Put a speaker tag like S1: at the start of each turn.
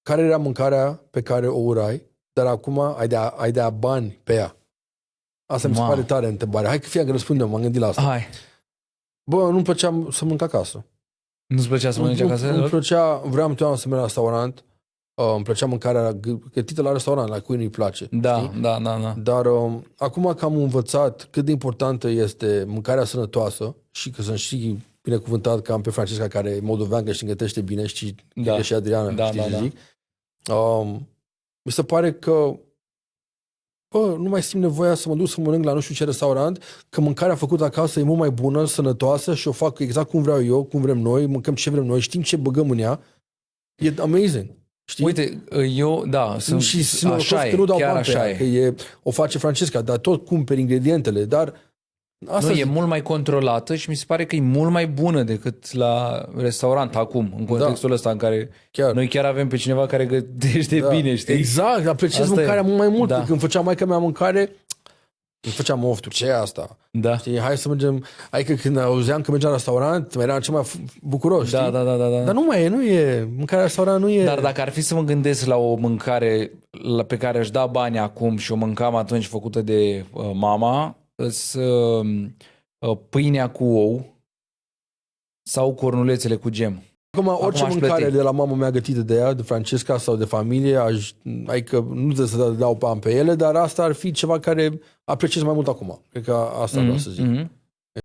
S1: care era mâncarea pe care o urai, dar acum ai de bani pe ea? Asta mi se pare tare întrebare. Hai că fie că răspundem, m-am gândit la asta.
S2: Hai.
S1: Bă, nu-mi plăcea să mănânc acasă.
S2: Nu-ți plăcea să mănânci acasă?
S1: Îmi plăcea, vreau să merg la restaurant, îmi plăcea mâncarea gătită la restaurant, la cui nu-i place.
S2: Da,
S1: știi?
S2: da.
S1: Dar acum că am învățat cât de importantă este mâncarea sănătoasă și că sunt și binecuvântat că am pe Francesca care e moldoveancă și gătește bine și și Adriana, știi ce zic? Mi se pare că nu mai simt nevoia să mă duc să mănânc la nu știu ce restaurant, că mâncarea făcută acasă e mult mai bună, sănătoasă și o fac exact cum vreau eu, cum vrem noi, mâncăm ce vrem noi, știm ce băgăm în ea. E amazing. Știi?
S2: Uite, eu, sunt
S1: și
S2: așa e,
S1: că nu dau
S2: chiar
S1: bani
S2: așa
S1: pe ea, că o face Francesca, dar tot cumperi ingredientele, dar asta
S2: e mult mai controlată și mi se pare că e mult mai bună decât la restaurant acum, în contextul ăsta în care noi chiar avem pe cineva care gătește bine, știi?
S1: Exact, apreciez mâncarea mult mai mult. Când făceam maica mea mâncare, îmi făceam oftul, ce e asta?
S2: Da.
S1: Știi, hai să mergem, adică când auzeam că mergeam la restaurant, mai eram cel mai bucuros, știi?
S2: Da.
S1: Dar nu e, mâncarea la restaurant nu e...
S2: Dar dacă ar fi să mă gândesc la o mâncare pe care aș da bani acum și o mâncam atunci făcută de mama, pâinea cu ou sau cornulețele cu gem.
S1: Acum orice mâncare de la mama mea gătită de ea, de Francesca sau de familie, adică nu trebuie să dau bani pe ele, dar asta ar fi ceva care apreciez mai mult acum. Cred că asta vreau să zic.